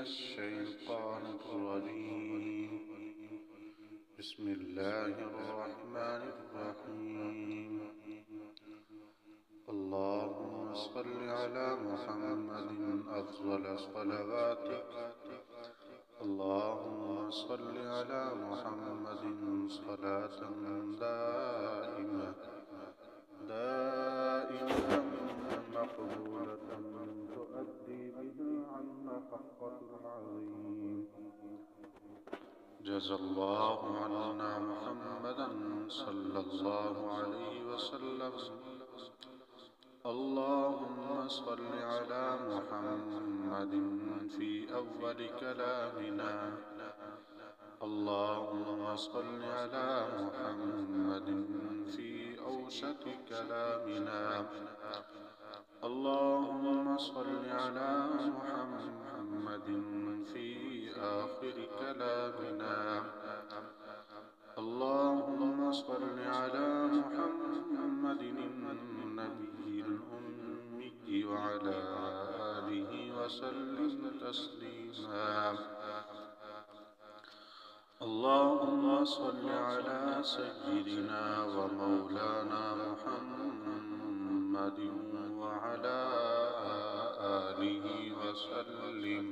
الشيطان الرجيم. بسم الله الرحمن الرحيم. اللهم صل على محمد أفضل صلواتك. اللهم صل على محمد صلاة دائمة مقبولة تؤدي بها عنا حقك العظيم. جزى الله عنا محمدا صلى الله عليه وسلم. اللهم صل على محمد في أول كلامنا. اللهم صل على محمد في أوسط كلامنا. اللهم صل على محمد في آخر كلامنا. اللهم صل على محمد النبي الأمي وعلى آله وسلم تسليما. اللهم صل على سيدنا ومولانا محمد وعلى آله وسلم.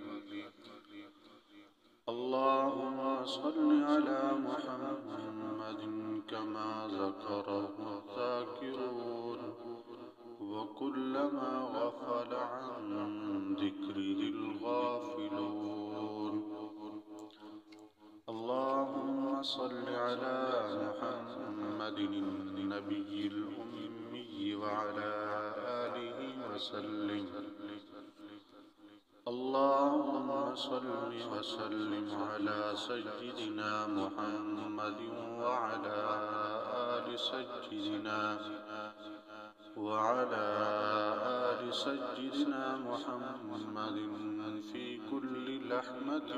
اللهم صل على محمد كما ذكره الذاكرون وكلما غفل عن ذكره الغافلون. اللهم صل على محمد النبي الأمي وعلى آله وسلم. اللهم صل وسلم على سيدنا محمد وعلى آل سيدنا محمد في كل لحمة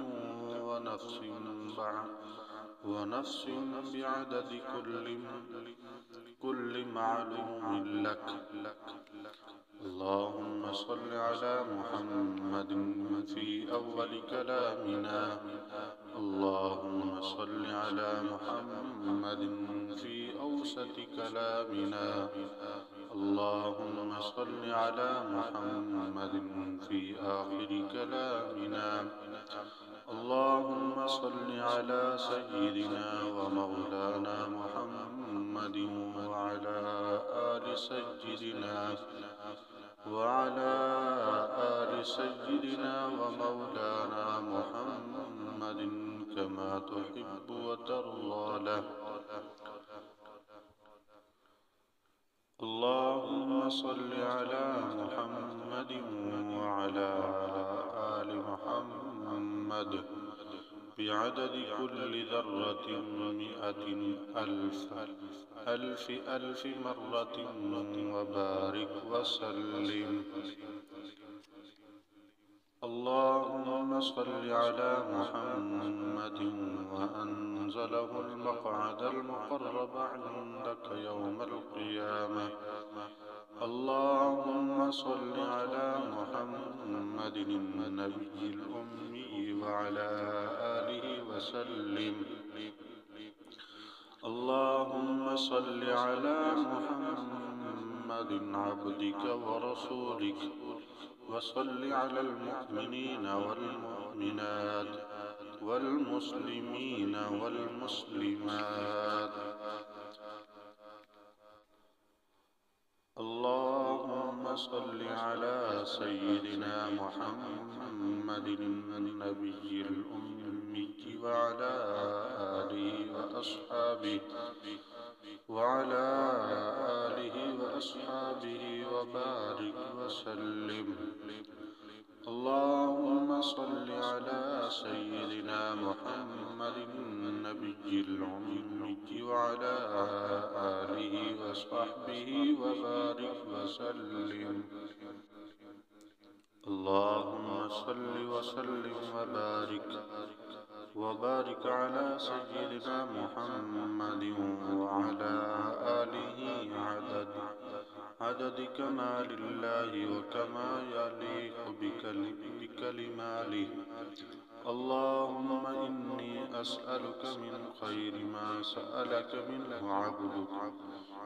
ونفس بعدد كل معلوم لك. اللهم صل على محمد في أول كلامنا. اللهم صل على محمد في أوسط كلامنا. اللهم صل على محمد في آخر كلامنا. اللهم صل على سيدنا ومولانا محمد وعلى آل سيدنا ومولانا محمد كما تحب وترضى له. اللهم صل على محمد وعلى آل محمد بعدد كل ذرة 100,000 مرة وبارك وسلم. اللهم صل على محمد وأنزله المقعد المقرب عندك يوم القيامة. اللهم صل على محمد النبي الأمي وعلى آله وسلم. اللهم صل على محمد عبدك ورسولك وصل على المؤمنين والمؤمنات والمسلمين والمسلمات. اللهم صل على سيدنا محمد النبي الأمي وعلى آله وأصحابه وبارك وسلم. اللهم صل على سيدنا محمد النبي الأمي وعلى آله وصحبه وبارك وسلم. اللهم صل وسلم وبارك على سيدنا محمد وعلى آله عدد كمال الله وكما يليق بك بكلماله. اللهم إني أسألك من خير ما سألك منه عبدك،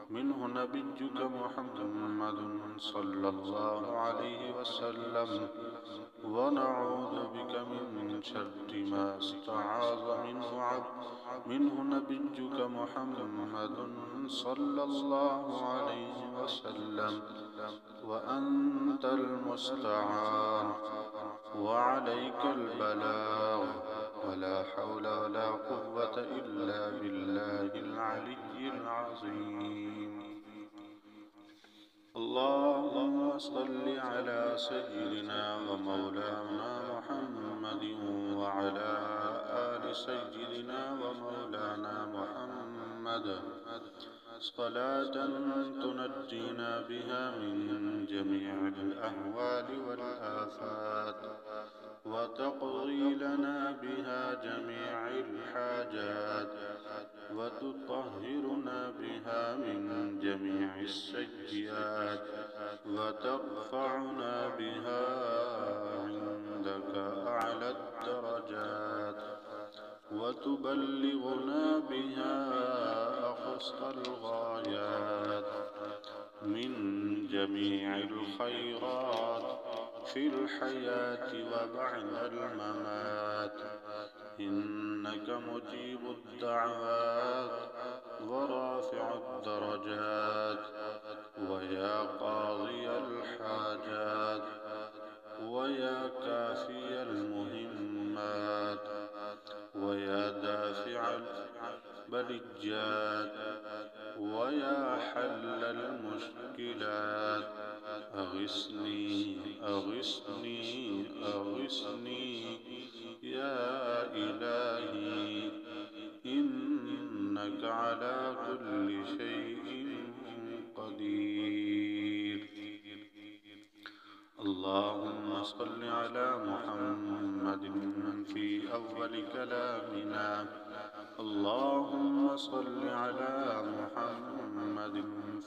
منه نبيك محمد صلى الله عليه وسلم، ونعوذ بك من شر ما استعاذ منه نبيك محمد صلى الله عليه وسلم، وأنت المستعان وعليك البلاغ، ولا حول ولا قوة إلا بالله العلي العظيم. اللهم صل على سيدنا ومولانا محمد وعلى آل سيدنا ومولانا محمد صلاة تنجينا بها من جميع الأهوال والآفات، وتقضي لنا بها جميع الحاجات، وتطهرنا بها من جميع السيئات، وترفعنا بها عندك أعلى الدرجات، وتبلغنا بها أقصى الغايات من جميع الخيرات في الحياة وبعد الممات، إنك مجيب الدعوات ورافع الدرجات، ويا قاضي الحاجات، ويا كافي المهمات، ويا دافع البلجات، ويا حل المشكلات، أغثني أغثني أغثني يا إلهي، إنك على كل شيء قدير. اللهم صل على محمد في أول كلامنا، اللهم صل على محمد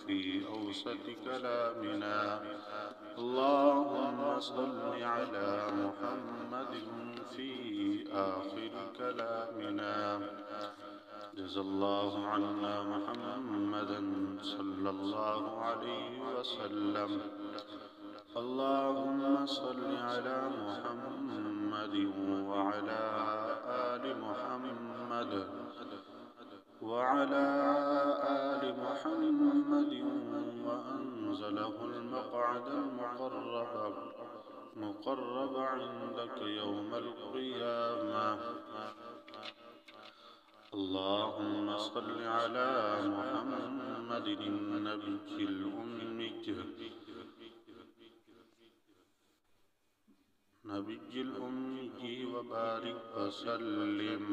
في أوسط كلامنا، اللهم صل على محمد في آخر كلامنا. جزا الله عنا محمدا صلى الله عليه وسلم. اللهم صل على محمد وعلى آل محمد وعلى آل محمد، وأنزله المقعد المقرب عندك يوم القيامة. اللهم صل على محمد النبي الأمي وبارك وسلم.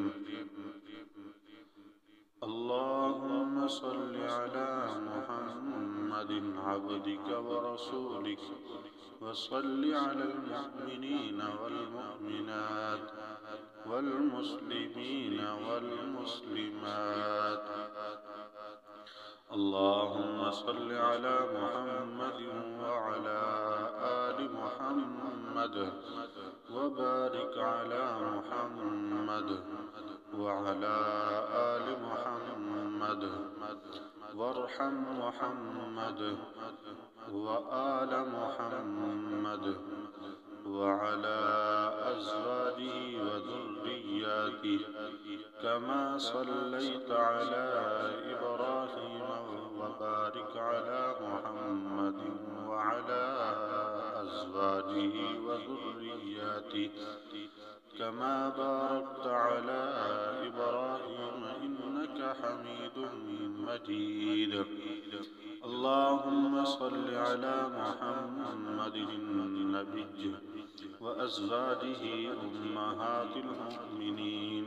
اللهم صل على محمد عبدك ورسولك، وصل على المؤمنين والمؤمنات والمسلمين والمسلمات. اللهم صل على محمد وعلى آل محمد، وبارك على محمد وعلى آل محمد، وارحم محمد وآل محمد وعلى أزواجه وذرياته، كما صليت على إبراهيم، وبارك على محمد وعلى أزواجه وذرياته، كما باركت على إبراهيم إنك حميد مجيد. اللهم صل على محمد النبي وأزواجه أمهات المؤمنين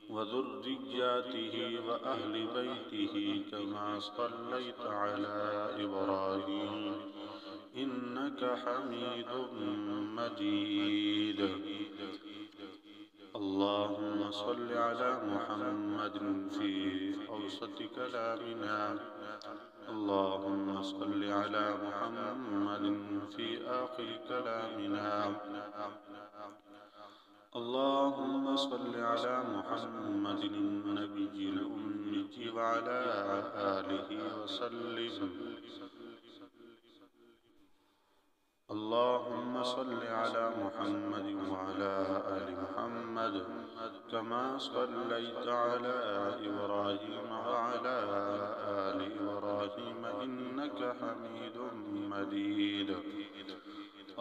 وذرياته وأهل بيته، كما صليت على إبراهيم إنك حميد مجيد. اللهم صل على محمد في أوسط كلامنا، اللهم صل على محمد في آخر آخر كلامنا. اللهم صل على محمد النبي الأمي وعلى آله وسلم. اللهم صل على محمد وعلى آل محمد كما صليت على إبراهيم وعلى آل إبراهيم إنك حميد مجيد.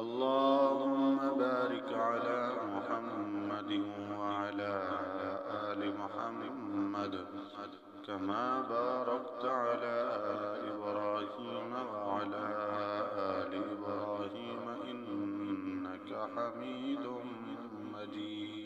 اللهم بارك على محمد وعلى آل محمد كما باركت على إبراهيم وعلى آل إبراهيم إنك حميد مجيد.